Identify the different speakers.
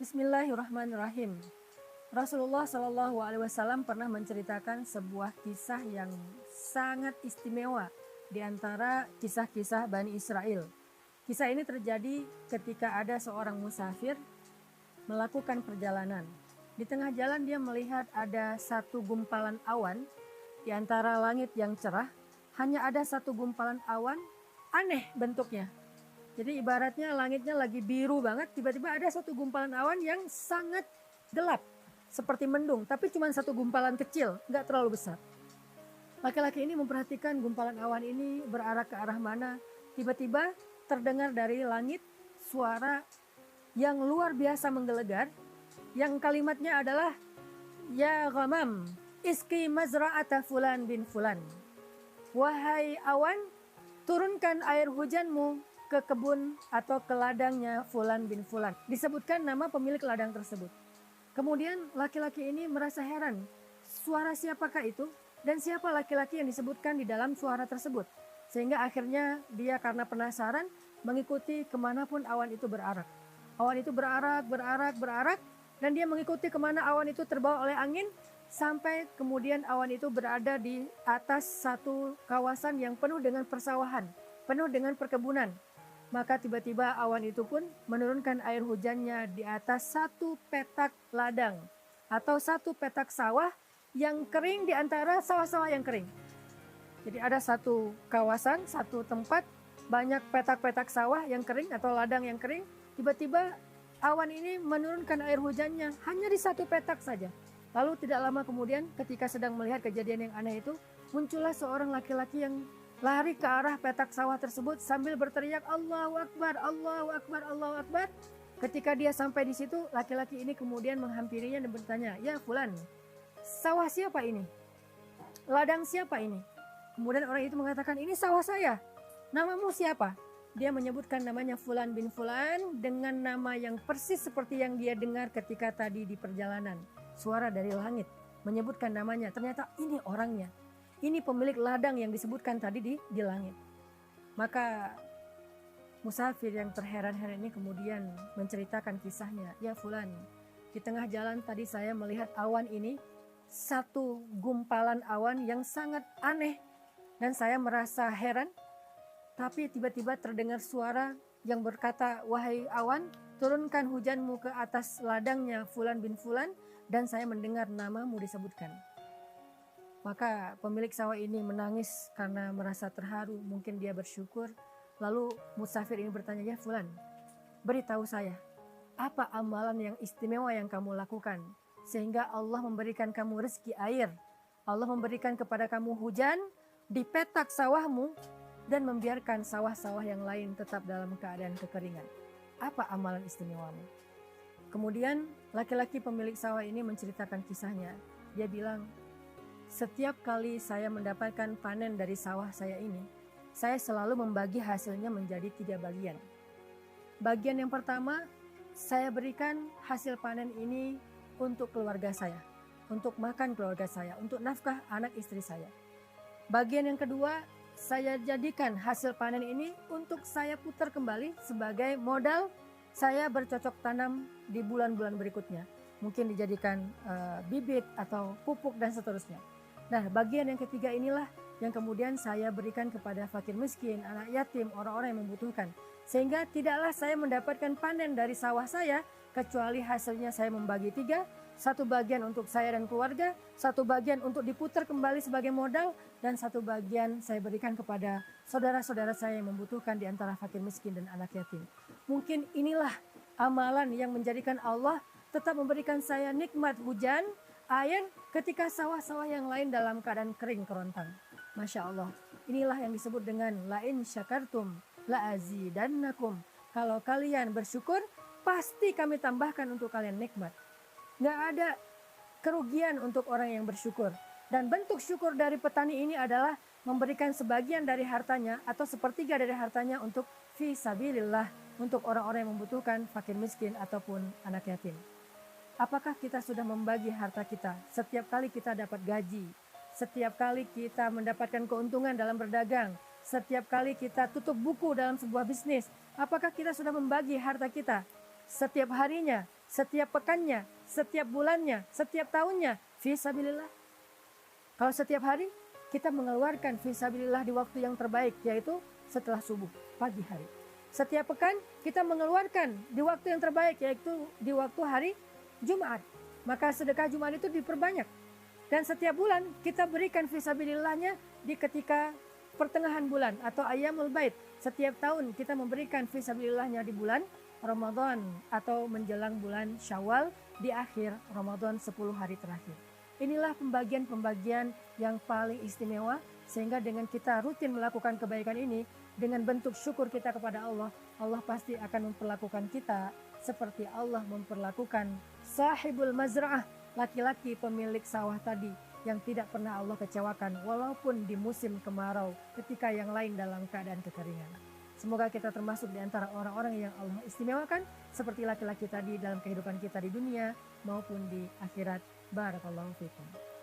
Speaker 1: Bismillahirrahmanirrahim. Rasulullah Shallallahu Alaihi Wasallam pernah menceritakan sebuah kisah yang sangat istimewa di antara kisah-kisah Bani Israel. Kisah ini terjadi ketika ada seorang musafir melakukan perjalanan. Di tengah jalan dia melihat ada satu gumpalan awan di antara langit yang cerah. Hanya ada satu gumpalan awan, aneh bentuknya. Jadi ibaratnya langitnya lagi biru banget, tiba-tiba ada satu gumpalan awan yang sangat gelap. Seperti mendung, tapi cuma satu gumpalan kecil, nggak terlalu besar. Laki-laki ini memperhatikan gumpalan awan ini berarah ke arah mana. Tiba-tiba terdengar dari langit suara yang luar biasa menggelegar. Yang kalimatnya adalah, Ya ghamam, iski mazra'ata fulan bin fulan. Wahai awan, turunkan air hujanmu ke kebun atau ke ladangnya fulan bin fulan. Disebutkan nama pemilik ladang tersebut. Kemudian laki-laki ini merasa heran, suara siapakah itu dan siapa laki-laki yang disebutkan di dalam suara tersebut. Sehingga akhirnya dia karena penasaran mengikuti kemanapun awan itu berarak. Awan itu berarak dan dia mengikuti kemana awan itu terbawa oleh angin sampai kemudian awan itu berada di atas satu kawasan yang penuh dengan persawahan, penuh dengan perkebunan. Maka tiba-tiba awan itu pun menurunkan air hujannya di atas satu petak ladang atau satu petak sawah yang kering di antara sawah-sawah yang kering. Jadi ada satu kawasan, satu tempat, banyak petak-petak sawah yang kering atau ladang yang kering. Tiba-tiba awan ini menurunkan air hujannya hanya di satu petak saja. Lalu tidak lama kemudian ketika sedang melihat kejadian yang aneh itu, muncullah seorang laki-laki yang lari ke arah petak sawah tersebut sambil berteriak Allahu Akbar, Allahu Akbar, Allahu Akbar. Ketika dia sampai di situ, laki-laki ini kemudian menghampirinya dan bertanya, Ya fulan, sawah siapa ini? Ladang siapa ini? Kemudian orang itu mengatakan, ini sawah saya. Namamu siapa? Dia menyebutkan namanya Fulan bin Fulan dengan nama yang persis seperti yang dia dengar ketika tadi di perjalanan. Suara dari langit menyebutkan namanya. Ternyata ini orangnya. Ini pemilik ladang yang disebutkan tadi di langit. Maka musafir yang terheran-heran ini kemudian menceritakan kisahnya. Ya Fulan, di tengah jalan tadi saya melihat awan ini, satu gumpalan awan yang sangat aneh. Dan saya merasa heran, tapi tiba-tiba terdengar suara yang berkata, Wahai awan, turunkan hujanmu ke atas ladangnya Fulan bin Fulan, dan saya mendengar namamu disebutkan. Maka pemilik sawah ini menangis karena merasa terharu, mungkin dia bersyukur. Lalu musafir ini bertanya, Ya Fulan, beritahu saya, apa amalan yang istimewa yang kamu lakukan? Sehingga Allah memberikan kamu rezeki air, Allah memberikan kepada kamu hujan di petak sawahmu, dan membiarkan sawah-sawah yang lain tetap dalam keadaan kekeringan. Apa amalan istimewamu? Kemudian laki-laki pemilik sawah ini menceritakan kisahnya. Dia bilang, setiap kali saya mendapatkan panen dari sawah saya ini, saya selalu membagi hasilnya menjadi 3 bagian. Bagian yang pertama, saya berikan hasil panen ini untuk keluarga saya, untuk makan keluarga saya, untuk nafkah anak istri saya. Bagian yang kedua, saya jadikan hasil panen ini untuk saya putar kembali sebagai modal saya bercocok tanam di bulan-bulan berikutnya. Mungkin dijadikan bibit atau pupuk dan seterusnya. Nah, bagian yang ketiga inilah yang kemudian saya berikan kepada fakir miskin, anak yatim, orang-orang yang membutuhkan. Sehingga tidaklah saya mendapatkan panen dari sawah saya, kecuali hasilnya saya membagi 3. 1 bagian untuk saya dan keluarga, 1 bagian untuk diputar kembali sebagai modal, dan 1 bagian saya berikan kepada saudara-saudara saya yang membutuhkan di antara fakir miskin dan anak yatim. Mungkin inilah amalan yang menjadikan Allah tetap memberikan saya nikmat hujan, air, ketika sawah-sawah yang lain dalam keadaan kering kerontang. Masya Allah, inilah yang disebut dengan la'in syakartum la'azidannakum. Kalau kalian bersyukur, pasti kami tambahkan untuk kalian nikmat. Nggak ada kerugian untuk orang yang bersyukur. Dan bentuk syukur dari petani ini adalah memberikan sebagian dari hartanya atau 1/3 dari hartanya untuk fi sabilillah, untuk orang-orang yang membutuhkan, fakir miskin ataupun anak yatim. Apakah kita sudah membagi harta kita setiap kali kita dapat gaji, setiap kali kita mendapatkan keuntungan dalam berdagang, setiap kali kita tutup buku dalam sebuah bisnis? Apakah kita sudah membagi harta kita setiap harinya setiap pekannya, setiap bulannya, setiap tahunnya, fisabilillah. Kalau setiap hari kita mengeluarkan fisabilillah di waktu yang terbaik, yaitu setelah subuh, pagi hari. Setiap pekan kita mengeluarkan di waktu yang terbaik, yaitu di waktu hari Jumat. Maka sedekah Jumat itu diperbanyak. Dan setiap bulan kita berikan fisabilillahnya di ketika pertengahan bulan atau ayyamul bait. Setiap tahun kita memberikan fisabilillahnya di bulan Ramadan atau menjelang bulan Syawal di akhir Ramadan 10 hari terakhir. Inilah pembagian-pembagian yang paling istimewa, sehingga dengan kita rutin melakukan kebaikan ini, dengan bentuk syukur kita kepada Allah, Allah pasti akan memperlakukan kita seperti Allah memperlakukan sahibul mazra'ah, laki-laki pemilik sawah tadi, yang tidak pernah Allah kecewakan walaupun di musim kemarau ketika yang lain dalam keadaan kekeringan. Semoga kita termasuk di antara orang-orang yang Allah istimewakan seperti laki-laki tadi dalam kehidupan kita di dunia maupun di akhirat. Barakallahu fikum.